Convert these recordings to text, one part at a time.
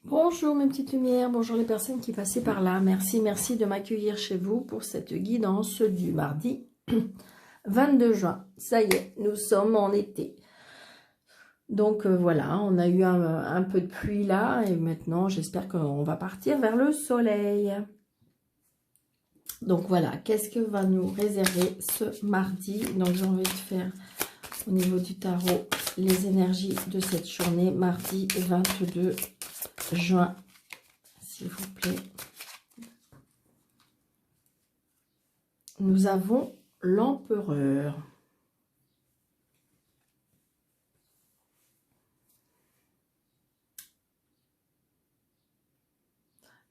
Bonjour mes petites lumières, bonjour les personnes qui passaient par là. Merci de m'accueillir chez vous pour cette guidance du mardi 22 juin. Ça y est, nous sommes en été. Donc voilà, on a eu un peu de pluie là et maintenant j'espère qu'on va partir vers le soleil. Donc voilà, qu'est-ce que va nous réserver ce mardi? Donc j'ai envie de faire au niveau du tarot les énergies de cette journée, mardi 22 juin. S'il vous plaît. Nous avons l'empereur.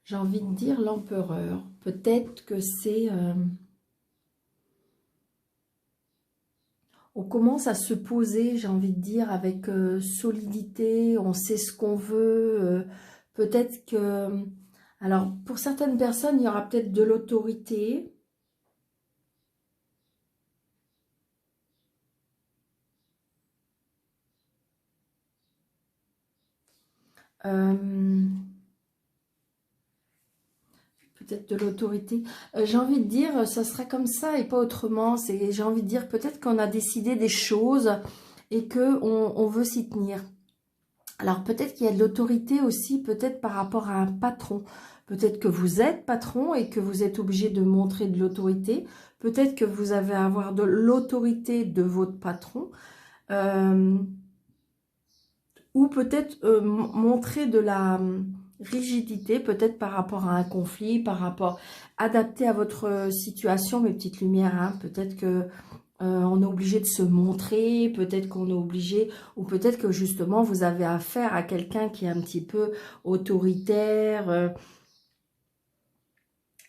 J'ai envie de dire l'empereur. Peut-être que c'est... on commence à se poser, j'ai envie de dire, avec solidité. On sait ce qu'on veut. Peut-être que... Alors, pour certaines personnes, il y aura peut-être de l'autorité. Peut-être de l'autorité. J'ai envie de dire, ça sera comme ça et pas autrement. J'ai envie de dire, peut-être qu'on a décidé des choses et qu'on veut s'y tenir. Alors peut-être qu'il y a de l'autorité aussi, peut-être par rapport à un patron. Peut-être que vous êtes patron et que vous êtes obligé de montrer de l'autorité. Peut-être que vous avez à avoir de l'autorité de votre patron. Ou peut-être montrer de la rigidité, peut-être par rapport à un conflit, par rapport adapté à votre situation, mes petites lumières. Hein. Peut-être que on est obligé de se montrer, peut-être qu'on est obligé, ou peut-être que justement vous avez affaire à quelqu'un qui est un petit peu autoritaire,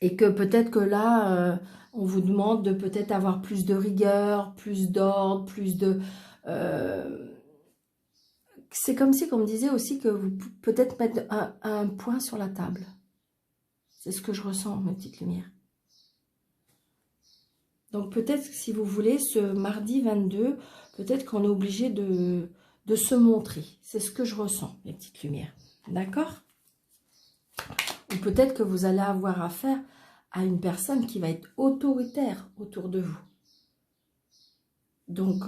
et que peut-être que là, on vous demande de peut-être avoir plus de rigueur, plus d'ordre, plus de... c'est comme si, qu'on me disait aussi que vous peut-être mettre un point sur la table. C'est ce que je ressens, mes petites lumières. Donc peut-être, si vous voulez, ce mardi 22, peut-être qu'on est obligé de se montrer. C'est ce que je ressens, mes petites lumières. D'accord? Ou peut-être que vous allez avoir affaire à une personne qui va être autoritaire autour de vous. Donc,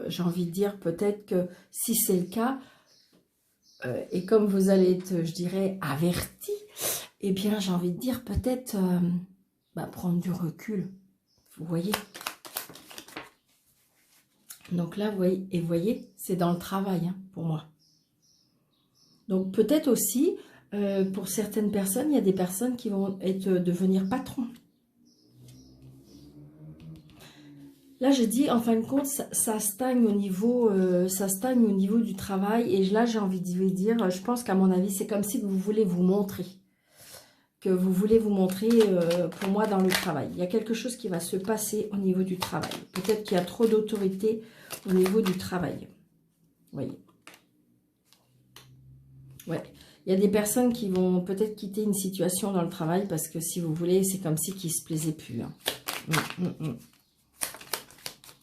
j'ai envie de dire peut-être que si c'est le cas, et comme vous allez être, je dirais, averti, eh bien, j'ai envie de dire peut-être prendre du recul. Vous voyez? Donc là, vous voyez, c'est dans le travail hein, pour moi. Donc peut-être aussi, pour certaines personnes, il y a des personnes qui vont devenir patrons. Là, je dis, en fin de compte, ça stagne au niveau, du travail. Et là, j'ai envie de vous dire, je pense qu'à mon avis, c'est comme si vous voulez vous montrer. Que vous voulez vous montrer, pour moi, dans le travail. Il y a quelque chose qui va se passer au niveau du travail. Peut-être qu'il y a trop d'autorité au niveau du travail. Vous voyez. Ouais. Il y a des personnes qui vont peut-être quitter une situation dans le travail parce que, si vous voulez, c'est comme si qu'ils ne se plaisaient plus. Hein.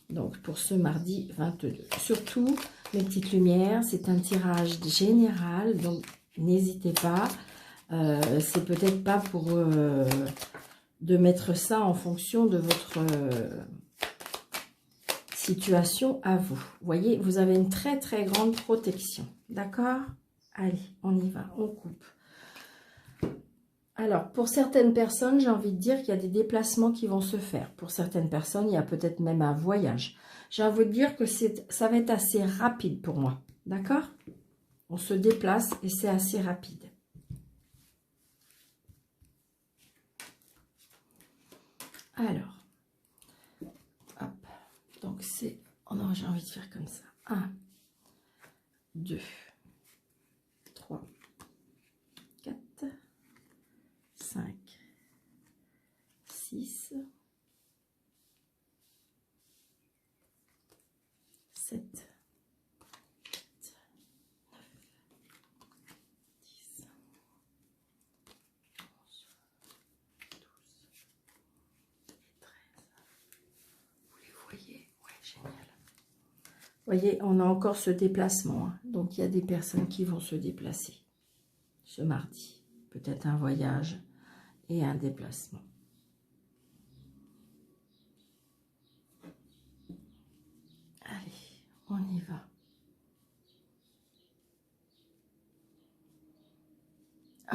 Donc, pour ce mardi 22. Surtout, mes petites lumières, c'est un tirage général. Donc, n'hésitez pas. C'est peut-être pas pour de mettre ça en fonction de votre situation à vous. Vous voyez, vous avez une très très grande protection. D'accord? Allez, on y va, on coupe. Alors, pour certaines personnes, j'ai envie de dire qu'il y a des déplacements qui vont se faire. Pour certaines personnes, il y a peut-être même un voyage. J'ai envie de dire que ça va être assez rapide pour moi. D'accord? On se déplace et c'est assez rapide. Alors, hop. Donc, c'est... Oh non, j'ai envie de faire comme ça. 1, 2, 3, 4, 5, 6, 7, 8, 9, 10, 11, 12 et 13. Vous les voyez? Ouais, génial. Vous voyez, on a encore ce déplacement. Hein. Donc, il y a des personnes qui vont se déplacer. ce mardi. Peut-être un voyage et un déplacement. Allez, on y va.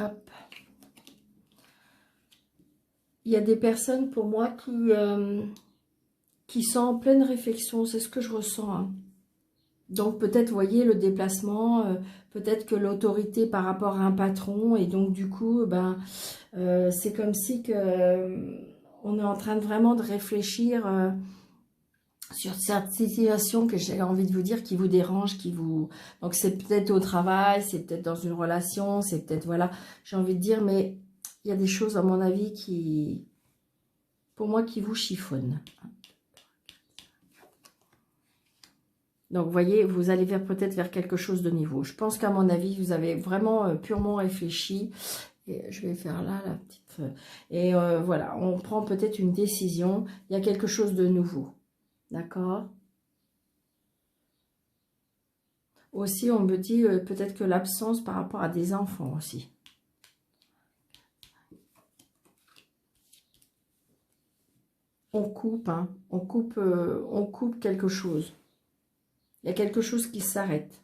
Hop. Il y a des personnes pour moi qui sont en pleine réflexion, c'est ce que je ressens. Hein. Donc peut-être, vous voyez, le déplacement, peut-être que l'autorité par rapport à un patron, et donc du coup, ben, c'est comme si que, on est en train de vraiment de réfléchir sur cette situation que j'ai envie de vous dire qui vous dérange, qui vous... Donc c'est peut-être au travail, c'est peut-être dans une relation, c'est peut-être, voilà, j'ai envie de dire, mais il y a des choses à mon avis qui, pour moi, qui vous chiffonnent. Donc, vous voyez, vous allez peut-être vers quelque chose de nouveau. Je pense qu'à mon avis, vous avez vraiment purement réfléchi. Et je vais faire là, la petite... Et voilà, on prend peut-être une décision. Il y a quelque chose de nouveau. D'accord? Aussi, on me dit peut-être que l'absence par rapport à des enfants aussi. On coupe, hein. On coupe quelque chose. Il y a quelque chose qui s'arrête.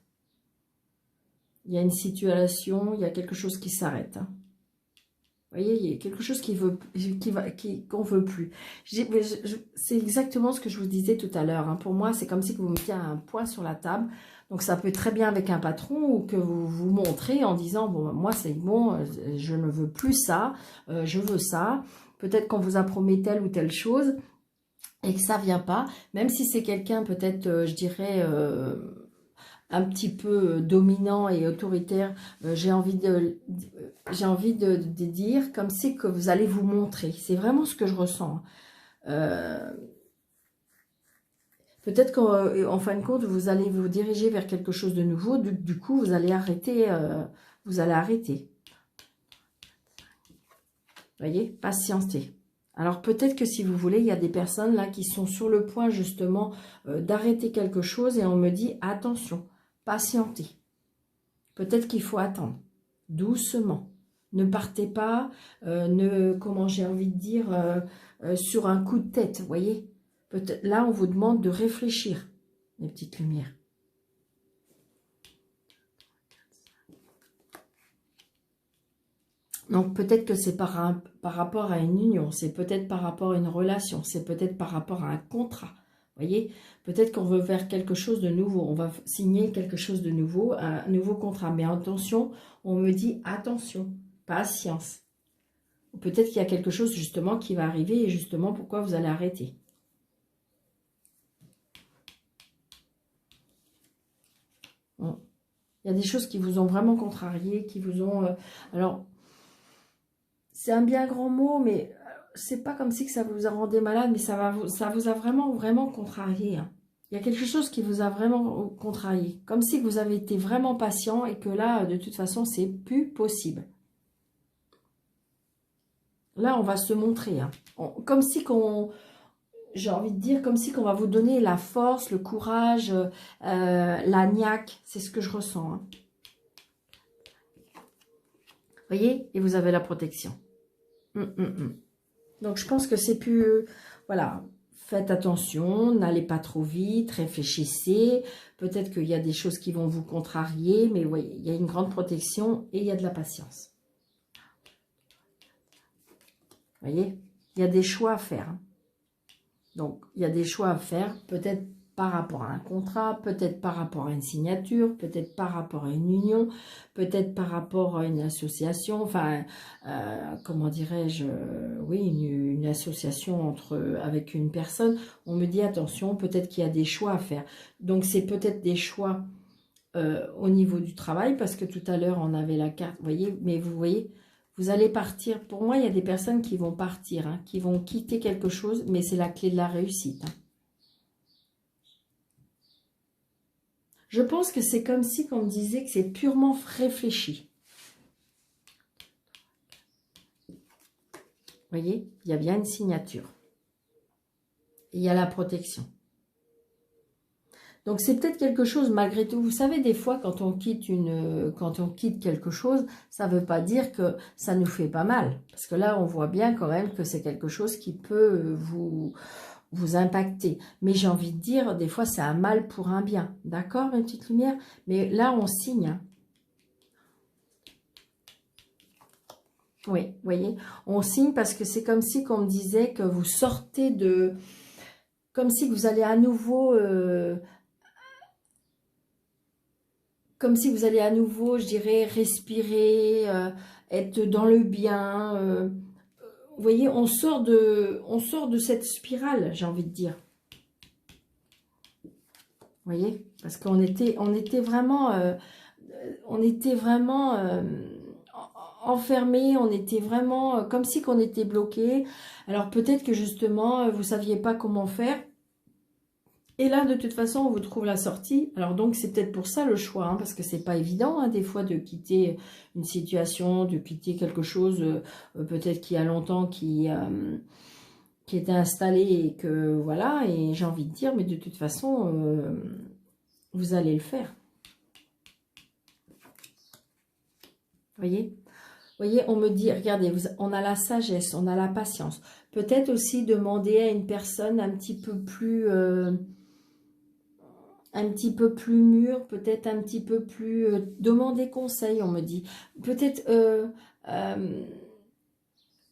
Il y a une situation, il y a quelque chose qui s'arrête. Hein. Vous voyez, il y a quelque chose qu'on veut plus. C'est exactement ce que je vous disais tout à l'heure. Hein. Pour moi, c'est comme si vous mettiez un point sur la table. Donc, ça peut être très bien avec un patron ou que vous vous montrez en disant, bon, moi, c'est bon, je ne veux plus ça, je veux ça. Peut-être qu'on vous a promis telle ou telle chose et que ça vient pas. Même si c'est quelqu'un, peut-être, je dirais... un petit peu dominant et autoritaire, j'ai envie de dire comme c'est que vous allez vous montrer. C'est vraiment ce que je ressens. Peut-être qu'en fin de compte, vous allez vous diriger vers quelque chose de nouveau. Du coup, vous allez arrêter. Vous allez arrêter. Vous voyez, patienter. Alors peut-être que si vous voulez, il y a des personnes là qui sont sur le point justement d'arrêter quelque chose et on me dit attention. Patientez. Peut-être qu'il faut attendre. Doucement. Ne partez pas, comment j'ai envie de dire, sur un coup de tête, vous voyez. Peut-être là, on vous demande de réfléchir, mes petites lumières. Donc peut-être que c'est par rapport à une union, c'est peut-être par rapport à une relation, c'est peut-être par rapport à un contrat. Vous voyez, peut-être qu'on veut faire quelque chose de nouveau, on va signer quelque chose de nouveau, un nouveau contrat. Mais attention, on me dit attention, patience. Peut-être qu'il y a quelque chose justement qui va arriver et justement pourquoi vous allez arrêter. Bon. Il y a des choses qui vous ont vraiment contrarié, qui vous ont... alors, c'est un bien grand mot, mais c'est pas comme si que ça vous a rendu malade, mais ça vous a vraiment contrarié. Hein. Il y a quelque chose qui vous a vraiment contrarié. Comme si vous avez été vraiment patient et que là, de toute façon, c'est plus possible. Là, on va se montrer. Hein. Comme si qu'on... J'ai envie de dire, comme si qu'on va vous donner la force, le courage, la niaque. C'est ce que je ressens. Hein. Vous voyez? Et vous avez la protection. Donc, je pense que c'est plus... Voilà, faites attention, n'allez pas trop vite, réfléchissez. Peut-être qu'il y a des choses qui vont vous contrarier, mais vous voyez, il y a une grande protection et il y a de la patience. Vous voyez? Il y a des choix à faire. Hein. Donc, il y a des choix à faire, peut-être par rapport à un contrat, peut-être par rapport à une signature, peut-être par rapport à une union, peut-être par rapport à une association, enfin, comment dirais-je, oui, une association avec une personne. On me dit, attention, peut-être qu'il y a des choix à faire. Donc, c'est peut-être des choix au niveau du travail, parce que tout à l'heure, on avait la carte, vous voyez, mais vous voyez, vous allez partir. Pour moi, il y a des personnes qui vont partir, hein, qui vont quitter quelque chose, mais c'est la clé de la réussite. Hein. Je pense que c'est comme si on me disait que c'est purement réfléchi. Vous voyez, il y a bien une signature. Et il y a la protection. Donc c'est peut-être quelque chose malgré tout. Vous savez, des fois quand on quitte quelque chose, ça ne veut pas dire que ça nous fait pas mal. Parce que là, on voit bien quand même que c'est quelque chose qui peut vous impacter. Mais j'ai envie de dire, des fois c'est un mal pour un bien. D'accord, mes petites lumières? Mais là, on signe. Hein. Oui, vous voyez, on signe parce que c'est comme si qu'on me disait que vous sortez de... Comme si vous allez à nouveau... comme si vous allez à nouveau, je dirais, respirer, être dans le bien. Vous voyez, on sort de cette spirale, j'ai envie de dire. Vous voyez, parce qu'on était vraiment... enfermé, on était vraiment comme si qu'on était bloqué. Alors peut-être que justement, vous ne saviez pas comment faire. Et là, de toute façon, on vous trouve la sortie. Alors donc, c'est peut-être pour ça le choix, hein, parce que c'est pas évident, hein, des fois, de quitter une situation, de quitter quelque chose, peut-être qu'il y a longtemps, qui était installé et que, voilà, et j'ai envie de dire, mais de toute façon, vous allez le faire. Voyez? Vous voyez, on me dit, regardez, on a la sagesse, on a la patience. Peut-être aussi demander à une personne un petit peu plus mûre, peut-être un petit peu plus... demander conseil, on me dit. Peut-être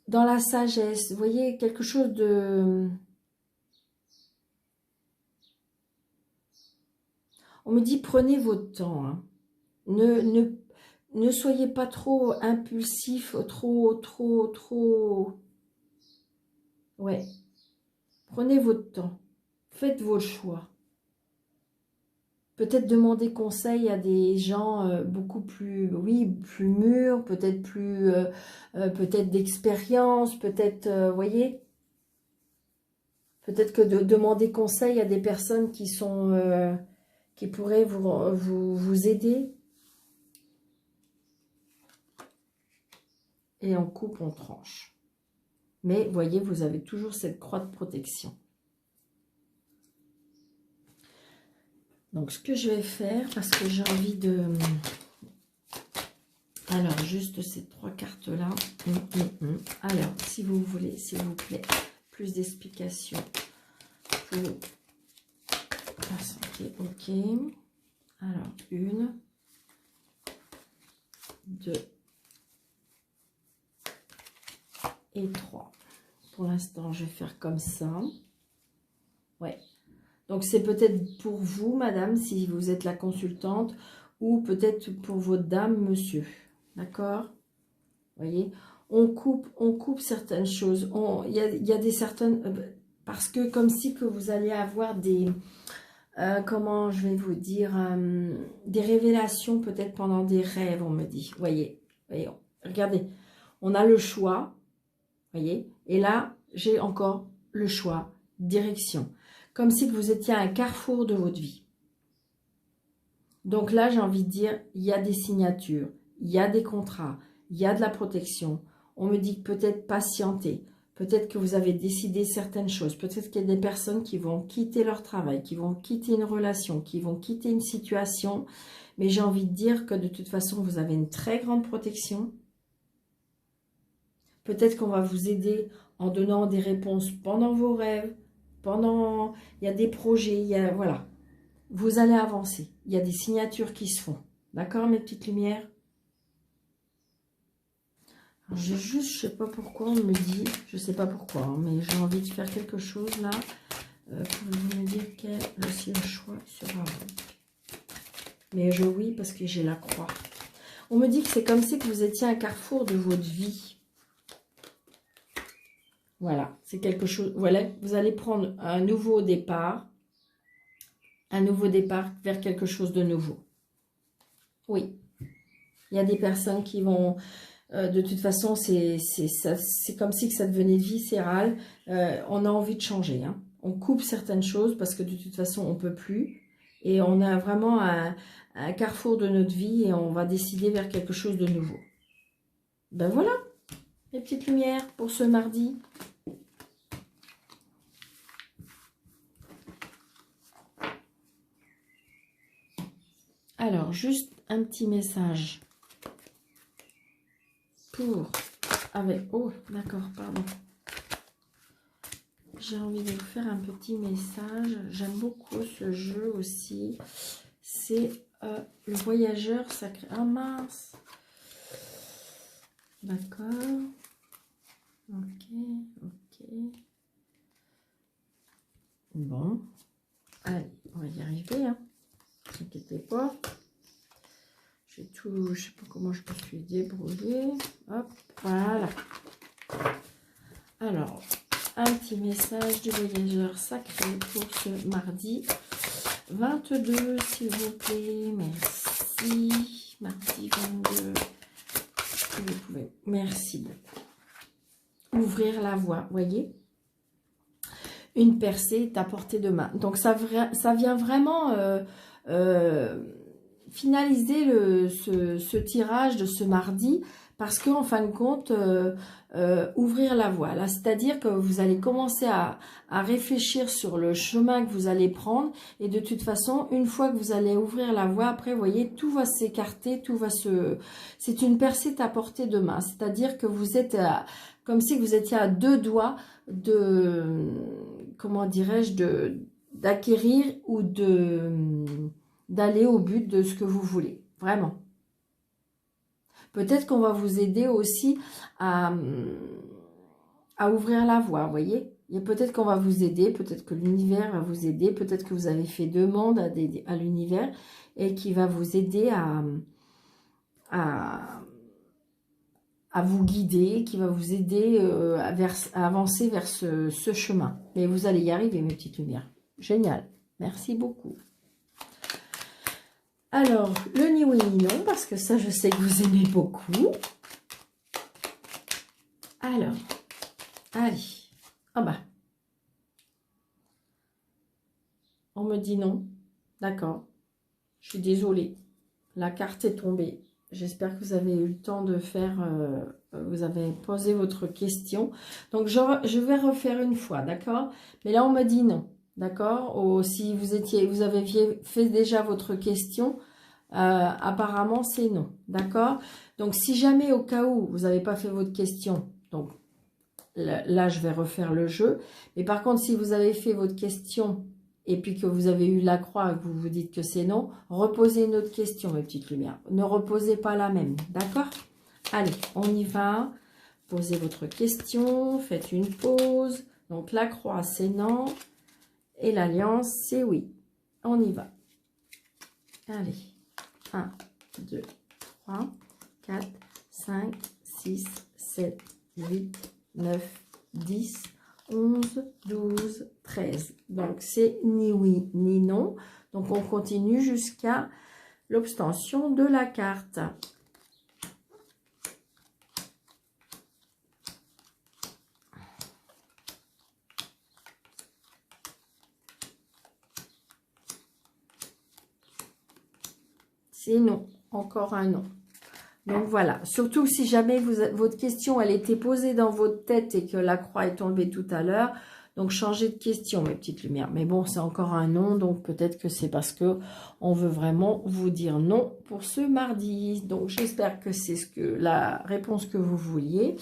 dans la sagesse, vous voyez, quelque chose de... On me dit, prenez votre temps. Hein. Ne soyez pas trop impulsif, trop... Ouais. Prenez votre temps. Faites vos choix. Peut-être demander conseil à des gens beaucoup plus, oui, plus mûrs, peut-être peut-être d'expérience, peut-être, voyez, peut-être que de demander conseil à des personnes qui sont, qui pourraient vous aider. Et on coupe, on tranche. Mais, voyez, vous avez toujours cette croix de protection. Donc, ce que je vais faire, parce que j'ai envie de... Alors, juste ces trois cartes-là. Alors, si vous voulez, s'il vous plaît, plus d'explications pour la santé. Ok. Alors, 1, 2 et 3. Pour l'instant, je vais faire comme ça. Ouais. Donc, c'est peut-être pour vous, madame, si vous êtes la consultante, ou peut-être pour votre dame, monsieur. D'accord? Vous voyez? On coupe certaines choses. Il y a des certaines... parce que comme si que vous allez avoir des... comment je vais vous dire, des révélations peut-être pendant des rêves, on me dit. Voyez, regardez, on a le choix, voyez, et là, j'ai encore le choix, direction. Comme si que vous étiez à un carrefour de votre vie. Donc là, j'ai envie de dire, il y a des signatures, il y a des contrats, il y a de la protection. On me dit que peut-être patienter. Peut-être que vous avez décidé certaines choses. Peut-être qu'il y a des personnes qui vont quitter leur travail, qui vont quitter une relation, qui vont quitter une situation. Mais j'ai envie de dire que de toute façon, vous avez une très grande protection. Peut-être qu'on va vous aider en donnant des réponses pendant vos rêves, pendant... Il y a des projets, il y a... Voilà. Vous allez avancer. Il y a des signatures qui se font. D'accord, mes petites lumières? Je sais pas pourquoi on me dit, je sais pas pourquoi, hein, mais j'ai envie de faire quelque chose là. Pouvez-vous me dire quel est le choix sera bon? Mais oui, parce que j'ai la croix. On me dit que c'est comme si que vous étiez à un carrefour de votre vie. Voilà, c'est quelque chose. Voilà, vous allez prendre un nouveau départ. Un nouveau départ vers quelque chose de nouveau. Oui. Il y a des personnes qui vont... de toute façon, c'est comme si que ça devenait viscéral. On a envie de changer. Hein. On coupe certaines choses parce que de toute façon, on ne peut plus. Et on a vraiment un carrefour de notre vie et on va décider vers quelque chose de nouveau. Ben voilà, les petites lumières pour ce mardi. Alors, juste un petit message pour... Avec... Oh, d'accord, pardon. J'ai envie de vous faire un petit message. J'aime beaucoup ce jeu aussi. C'est le voyageur sacré. Ah mince. D'accord. Ok, ok. Bon. Allez, on va y arriver. Hein. Ne vous inquiétez pas. J'ai tout... Je sais pas comment je me suis débrouillée. Hop, voilà. Alors... Un petit message du voyageur sacré pour ce mardi 22, s'il vous plaît. Merci. Mardi 22. Si vous pouvez. Merci beaucoup. Ouvrir la voie, voyez. Une percée est à portée de main. Donc, ça vient vraiment finaliser ce tirage de ce mardi. Parce qu'en fin de compte, ouvrir la voie, là, c'est-à-dire que vous allez commencer à réfléchir sur le chemin que vous allez prendre. Et de toute façon, une fois que vous allez ouvrir la voie, après, vous voyez, tout va s'écarter, tout va se... C'est une percée à portée de main. C'est-à-dire que vous êtes comme si vous étiez à 2 doigts de... Comment dirais-je, d'acquérir ou d'aller au but de ce que vous voulez. Vraiment. Peut-être qu'on va vous aider aussi à ouvrir la voie, vous voyez. Peut-être qu'on va vous aider, peut-être que l'univers va vous aider, peut-être que vous avez fait demande à l'univers et qui va vous aider à vous guider, qui va vous aider à avancer vers ce chemin. Mais vous allez y arriver, mes petites lumières. Génial. Merci beaucoup. Alors, le ni oui ni non, parce que ça, je sais que vous aimez beaucoup. Alors, allez. Ah bah. On me dit non. D'accord. Je suis désolée. La carte est tombée. J'espère que vous avez eu le temps de faire... vous avez posé votre question. Donc, je vais refaire une fois, d'accord? Mais là, on me dit non. D'accord? Si vous avez fait déjà votre question, apparemment c'est non. D'accord? Donc si jamais au cas où vous n'avez pas fait votre question, donc là je vais refaire le jeu. Mais par contre, si vous avez fait votre question et puis que vous avez eu la croix et que vous vous dites que c'est non, reposez une autre question, mes petites lumières. Ne reposez pas la même. D'accord? Allez, on y va. Posez votre question, faites une pause. Donc la croix c'est non. Et l'alliance, c'est oui. On y va. Allez. 1, 2, 3, 4, 5, 6, 7, 8, 9, 10, 11, 12, 13. Donc, c'est ni oui ni non. Donc, on continue jusqu'à l'obtention de la carte. C'est non, encore un non. Donc voilà, surtout si jamais votre question, elle était posée dans votre tête et que la croix est tombée tout à l'heure, donc changez de question, mes petites lumières. Mais bon, c'est encore un non, donc peut-être que c'est parce que on veut vraiment vous dire non pour ce mardi. Donc j'espère que c'est la réponse que vous vouliez.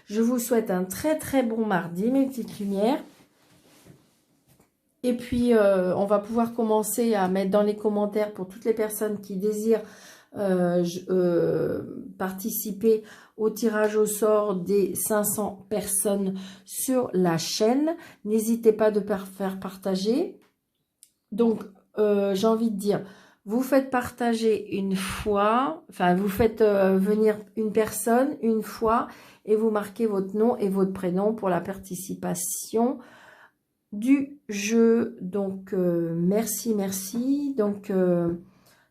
Je vous souhaite un très très bon mardi, mes petites lumières. Et puis, on va pouvoir commencer à mettre dans les commentaires pour toutes les personnes qui désirent participer au tirage au sort des 500 personnes sur la chaîne. N'hésitez pas de faire partager. Donc, j'ai envie de dire, vous faites partager une fois, enfin, vous faites venir une personne une fois et vous marquez votre nom et votre prénom pour la participation du jeu. Donc merci. Donc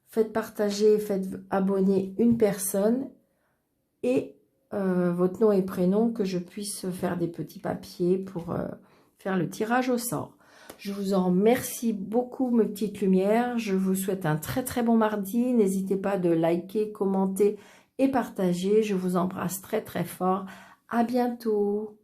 faites partager, faites abonner une personne et votre nom et prénom, que je puisse faire des petits papiers pour faire le tirage au sort. Je vous en remercie beaucoup, mes petites lumières. Je vous souhaite un très très bon mardi. N'hésitez pas de liker, commenter et partager. Je vous embrasse très très fort. À bientôt.